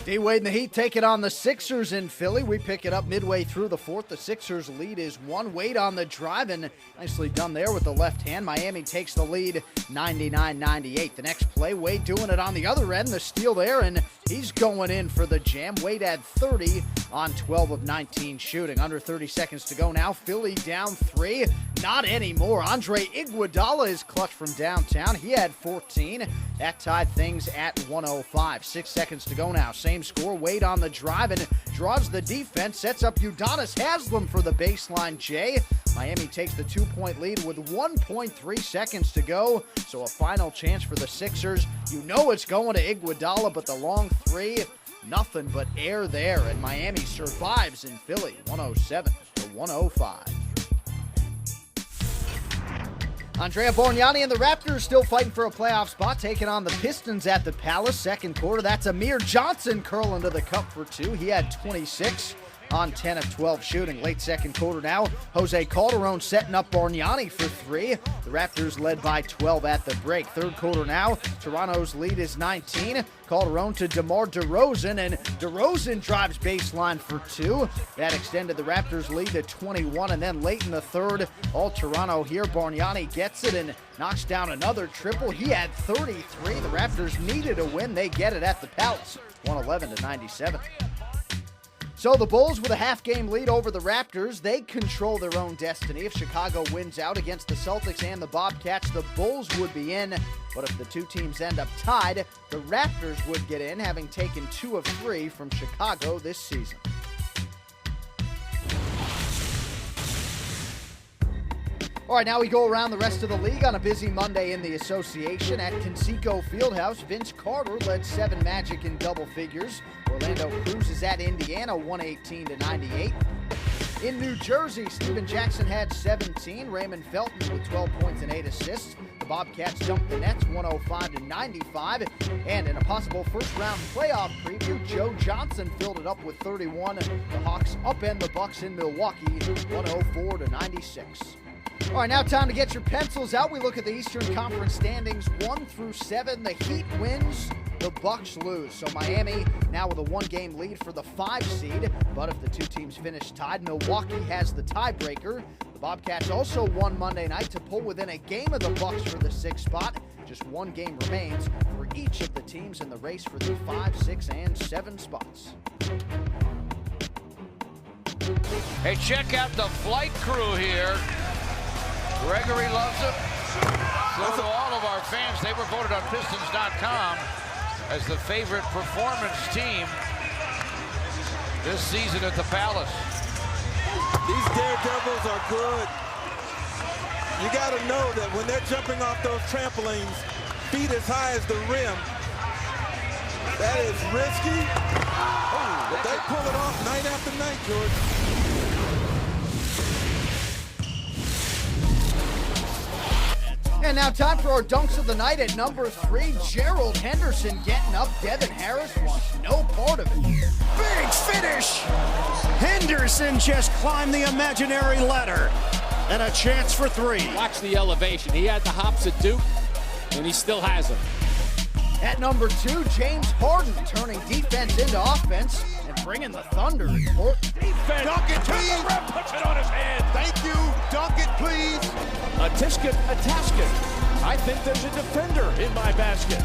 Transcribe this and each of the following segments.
D-Wade and the Heat take it on the Sixers in Philly. We pick it up midway through the fourth. The Sixers lead is one. Wade on the drive, and nicely done there with the left hand. Miami takes the lead 99-98. The next play, Wade doing it on the other end. The steal there, and he's going in for the jam. Wade had 30 on 12 of 19 shooting. Under 30 seconds to go now. Philly down 3. Not anymore. Andre Iguodala is clutch from downtown. He had 14. That tied things at 105. 6 seconds to go now. Same score. Wade on the drive and draws the defense. Sets up Udonis Haslem for the baseline J. Miami takes the 2-point lead with 1.3 seconds to go. So a final chance for the Sixers. You know it's going to Iguodala, but the long three, nothing but air there. And Miami survives in Philly, 107-105. Andrea Bargnani and the Raptors still fighting for a playoff spot, taking on the Pistons at the Palace. Second quarter, that's Amir Johnson curling to the cup for 2. He had 26 on 10 of 12 shooting. Late second quarter now, Jose Calderon setting up Bargnani for 3. The Raptors led by 12 at the break. Third quarter now, Toronto's lead is 19. Calderon to DeMar DeRozan, and DeRozan drives baseline for 2. That extended the Raptors' lead to 21, and then late in the third, all Toronto here. Bargnani gets it and knocks down another triple. He had 33. The Raptors needed a win. They get it at the Palace, 111-97. So the Bulls with a half-game lead over the Raptors. They control their own destiny. If Chicago wins out against the Celtics and the Bobcats, the Bulls would be in. But if the two teams end up tied, the Raptors would get in, having taken 2 of 3 from Chicago this season. All right, now we go around the rest of the league on a busy Monday in the association. At Conseco Fieldhouse, Vince Carter led 7 Magic in double figures. Orlando cruises at Indiana, 118-98. In New Jersey, Steven Jackson had 17. Raymond Felton with 12 points and 8 assists. The Bobcats jumped the Nets 105-95. And in a possible first-round playoff preview, Joe Johnson filled it up with 31. The Hawks upend the Bucks in Milwaukee, 104-96. All right, now time to get your pencils out. We look at the Eastern Conference standings 1 through 7. The Heat wins, the Bucks lose. So Miami now with a 1-game lead for the 5 seed. But if the two teams finish tied, Milwaukee has the tiebreaker. The Bobcats also won Monday night to pull within a game of the Bucks for the 6th spot. Just 1 game remains for each of the teams in the race for the 5, 6, and 7 spots. Hey, check out the flight crew here. Gregory loves it. So do all of our fans. They were voted on Pistons.com as the favorite performance team this season at the Palace. These Daredevils are good. You got to know that when they're jumping off those trampolines, feet as high as the rim, that is risky. But they pull it off night after night, George. And now time for our dunks of the night at number 3. Gerald Henderson getting up. Devin Harris wants no part of it. Big finish! Henderson just climbed the imaginary ladder. And a chance for 3. Watch the elevation. He had the hops at Duke, and he still has them. At number 2, James Harden turning defense into offense and bringing the Thunder. Defense. Dunk it, please. The rim puts it on his head. Thank you. Dunk it, please. A Taskin. I think there's a defender in my basket.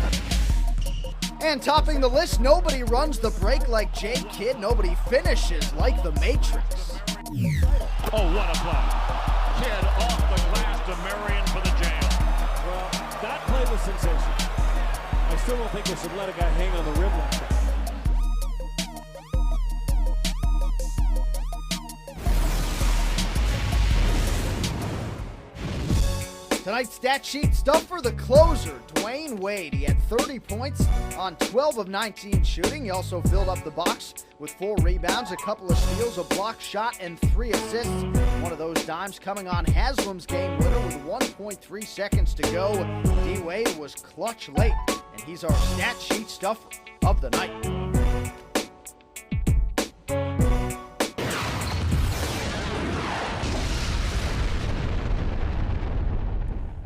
And topping the list, nobody runs the break like Jay Kidd. Nobody finishes like the Matrix. Oh, what a play. Kidd off the glass to Marion for the jam. Well, that play was sensational. I still don't think they should let a guy hang on the rim like that. Tonight's stat sheet stuff for the closer, Dwayne Wade. He had 30 points on 12 of 19 shooting. He also filled up the box with 4 rebounds, a couple of steals, a block shot, and 3 assists. One of those dimes coming on Haslam's game winner with 1.3 seconds to go. D-Wade was clutch late, and he's our stat sheet stuffer of the night.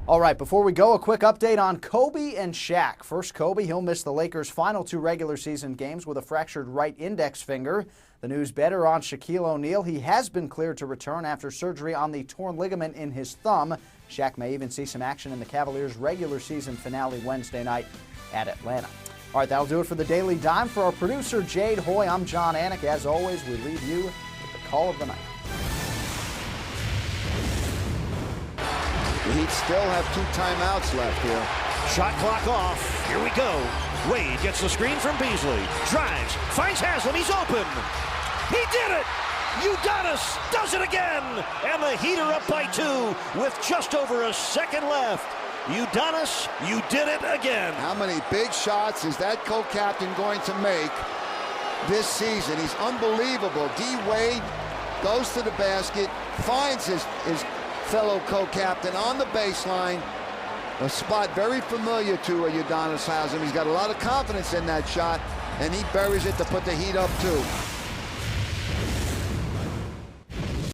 All right, before we go, a quick update on Kobe and Shaq. First, Kobe, he'll miss the Lakers' final 2 regular season games with a fractured right index finger. The news better on Shaquille O'Neal. He has been cleared to return after surgery on the torn ligament in his thumb. Shaq may even see some action in the Cavaliers' regular season finale Wednesday night at Atlanta. All right, that'll do it for the Daily Dime. For our producer, Jade Hoy, I'm John Anik. As always, we leave you with the call of the night. The Heat still have 2 timeouts left here. Shot clock off. Here we go. Wade gets the screen from Beasley. Drives. Finds Haslam. He's open. He did it! Udonis does it again! And the Heat are up by 2 with just over a second left. Udonis, you did it again. How many big shots is that co-captain going to make this season? He's unbelievable. D. Wade goes to the basket, finds his fellow co-captain on the baseline, a spot very familiar to Udonis Haslam. He's got a lot of confidence in that shot, and he buries it to put the Heat up 2.